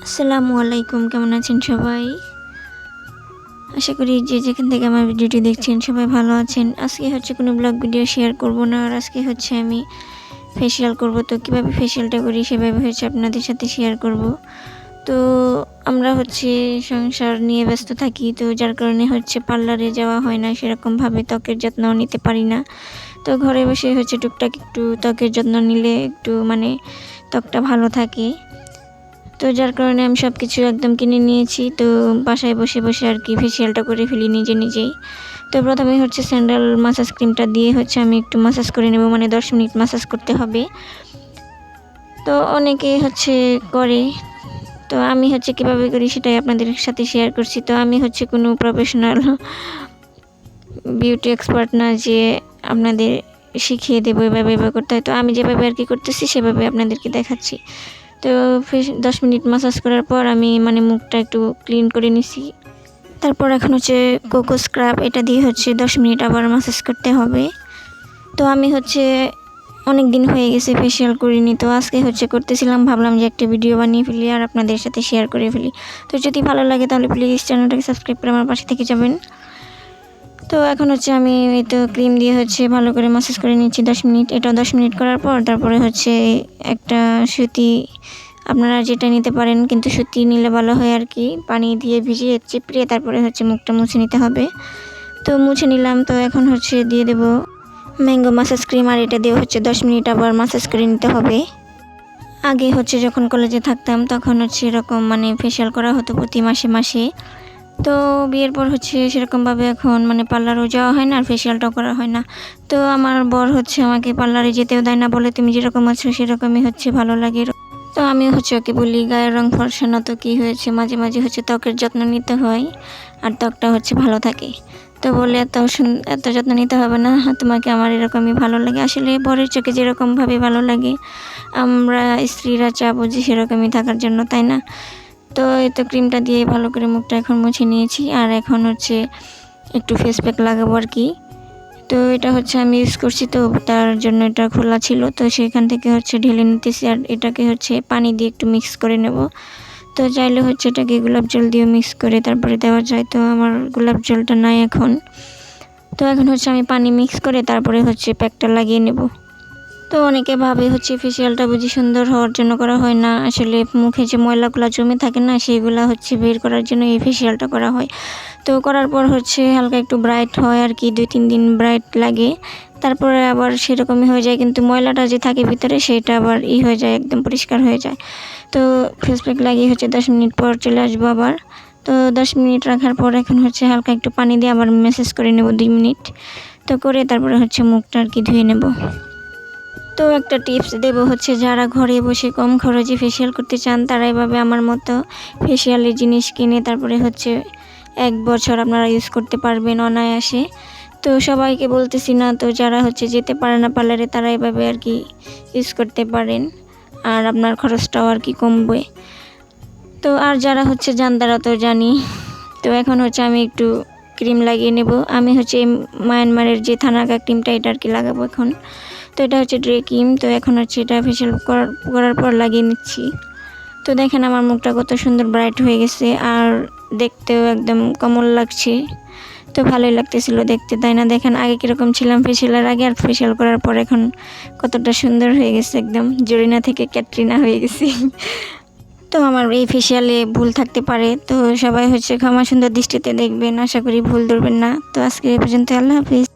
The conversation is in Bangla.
আসসালামু আলাইকুম, কেমন আছেন সবাই? আশা করি যে যেখান থেকে আমার ভিডিওটি দেখছেন সবাই ভালো আছেন। আজকে হচ্ছে কোনো ব্লগ ভিডিও শেয়ার করব না। আর আজকে হচ্ছে আমি ফেসিয়াল করব। তো কীভাবে ফেসিয়ালটা করি সেভাবে হচ্ছে আপনাদের সাথে শেয়ার করব। তো আমরা হচ্ছে সংসার নিয়ে ব্যস্ত থাকি, তো যার কারণে হচ্ছে পার্লারে যাওয়া হয় না, সেরকমভাবে ত্বকের যত্ন নিতে পারি না। তো ঘরে বসে হচ্ছে টুকটাক একটু ত্বকের যত্ন নিলে একটু ত্বকটা ভালো থাকে। তো যার কারণে আমি সব কিছু একদম কিনে নিয়েছি। তো বাসায় বসে বসে আর কি ফেসিয়ালটা করে ফেলি নিজেই। তো প্রথমে হচ্ছে স্যান্ডেল মাসাজ ক্রিমটা দিয়ে হচ্ছে আমি একটু মাসাজ করে নেব, 10 মিনিট মাসাজ করতে হবে। তো অনেকে হচ্ছে করে, তো আমি হচ্ছে কীভাবে করি সেটাই আপনাদের সাথে শেয়ার করছি। তো আমি হচ্ছে কোনো প্রফেশনাল বিউটি এক্সপার্ট না যে আপনাদের শিখিয়ে দেবো এভাবে করতে হয়। তো আমি যেভাবে আর কি করতেছি সেভাবে আপনাদেরকে দেখাচ্ছি। তো 10 মিনিট মাসাজ করার পর আমি মুখটা একটু ক্লিন করে নিছি। তারপর এখন হচ্ছে কোকো স্ক্রাব, এটা দিয়ে হচ্ছে 10 মিনিট আবার মাসাজ করতে হবে। তো আমি হচ্ছে অনেক দিন হয়ে গেছে ফেসিয়াল করিনি, তো আজকে হচ্ছে করতেছিলাম, ভাবলাম যে একটা ভিডিও বানিয়ে ফেলি আর আপনাদের সাথে শেয়ার করে ফেলি। তো যদি ভালো লাগে তাহলে প্লিজ চ্যানেলটাকে সাবস্ক্রাইব করে আমার পাশে থেকে যাবেন। তো এখন হচ্ছে আমি এই তো ক্রিম দিয়ে হচ্ছে ভালো করে মাসাজ করে নিচ্ছি 10 মিনিট। এটা 10 মিনিট করার পর তারপরে হচ্ছে একটা সুতি, আপনারা যেটা নিতে পারেন, কিন্তু সুতি নিলে ভালো হয় আর কি, পানি দিয়ে ভিজিয়ে চিপড়িয়ে তারপরে হচ্ছে মুখটা মুছে নিতে হবে। তো মুছে নিলাম। তো এখন হচ্ছে দিয়ে দেব ম্যাঙ্গো মাসাজ ক্রিম, আর এটা দিয়ে হচ্ছে 10 মিনিট আবার মাসাজ করে নিতে হবে। আগে হচ্ছে যখন কলেজে থাকতাম তখন হচ্ছে এরকম ফেসিয়াল করা হতো প্রতি মাসে। তো বিয়ের পর হচ্ছে সেরকমভাবে এখন পার্লারও যাওয়া হয় না আর ফেসিয়ালটাও করা হয় না। তো আমার বর হচ্ছে আমাকে পার্লারে যেতেও দেয় না, বলে তুমি যেরকম আছো সেরকমই হচ্ছে ভালো লাগে। তো আমি হচ্ছে ওকে বলি গায়ের রং ফর্সা না তো কী হয়েছে, মাঝে মাঝে হচ্ছে ত্বকের যত্ন নিতে হয় আর ত্বকটা হচ্ছে ভালো থাকে। তো বলে এত যত্ন নিতে হবে না, তোমাকে আমার এরকমই ভালো লাগে। আসলে বরের চোখে যেরকমভাবে ভালো লাগে আমরা স্ত্রীরা চাবো যে সেরকমই থাকার জন্য, তাই না? তো এই তো ক্রিমটা দিয়ে ভালো করে মুখটা এখন মুছে নিয়েছি, আর এখন হচ্ছে একটু ফেস প্যাক লাগাবো আর কি। তো এটা হচ্ছে আমি ইউজ করছি, তো তার জন্য এটা খোলা ছিল, তো সেখান থেকে হচ্ছে ঢেলে নিতেছি। আর এটাকে হচ্ছে পানি দিয়ে একটু মিক্স করে নেব। তো চাইলে হচ্ছে এটাকে গোলাপ জল দিয়ে মিক্স করে তারপরে দেওয়া যায়, তো আমার গোলাপ জলটা নাই এখন। তো এখন হচ্ছে আমি পানি মিক্স করে তারপরে হচ্ছে প্যাকটা লাগিয়ে নেব। তো অনেকে ভাবে হচ্ছে ফেসিয়ালটা বুঝি সুন্দর হওয়ার জন্য করা হয় না, আসলে মুখে যে ময়লাগুলো জমে থাকে না সেইগুলো হচ্ছে বের করার জন্য এই ফেসিয়ালটা করা হয়। তো করার পর হচ্ছে হালকা একটু ব্রাইট হয় আর কি, 2-3 দিন ব্রাইট লাগে, তারপরে আবার সেরকমই হয়ে যায়, কিন্তু ময়লাটা যে থাকে ভিতরে সেটা আবার হয়ে যায়, একদম পরিষ্কার হয়ে যায়। তো ফেস প্যাক লাগিয়ে হচ্ছে 10 মিনিট পর চলে আসবো আবার। তো 10 মিনিট রাখার পর এখন হচ্ছে হালকা একটু পানি দিয়ে আবার ম্যাসাজ করে নেব 2 মিনিট। তো করে তারপরে হচ্ছে মুখটা আর কি ধুয়ে নেব। তো একটা টিপস দেব হচ্ছে, যারা ঘরে বসে কম খরচে ফেসিয়াল করতে চান তারা এভাবে আমার মতো ফেসিয়ালের জিনিস কিনে তারপরে হচ্ছে 1 বছর আপনারা ইউজ করতে পারবেন অনায়াসে। তো সবাইকে বলতেছি না, তো যারা হচ্ছে যেতে পারে না পার্লারে তারা এভাবে আর কি ইউজ করতে পারেন, আর আপনার খরচটাও আর কি কমবে। তো আর যারা হচ্ছে যান তারা তো জানি। তো এখন হচ্ছে আমি একটু ক্রিম লাগিয়ে নেব। আমি হচ্ছে মায়ানমারের যে থানাকা ক্রিমটা এটা আর কি লাগাবো এখন। তো এটা হচ্ছে ড্রে ক্রিম। তো এখন হচ্ছে এটা ফেসিয়াল করার পর লাগিয়ে নিচ্ছি। তো দেখেন আমার মুখটা কত সুন্দর ব্রাইট হয়ে গেছে, আর দেখতেও একদম কমল লাগছে। তো ভালোই লাগতেছিল দেখতে, তাই না? দেখেন আগে কীরকম ছিলাম ফেসিয়ালের আগে, আর ফেসিয়াল করার পর এখন কতটা সুন্দর হয়ে গেছে, একদম জরিনা থেকে ক্যাটরিনা হয়ে গেছি। তো আমার এই ফেসিয়ালে ভুল থাকতে পারে, তো সবাই হচ্ছে ক্ষমা সুন্দর দৃষ্টিতে দেখবেন, আশা করি ভুল ধরবেন না। তো আজকে এই পর্যন্ত, আল্লাহ হাফিজ।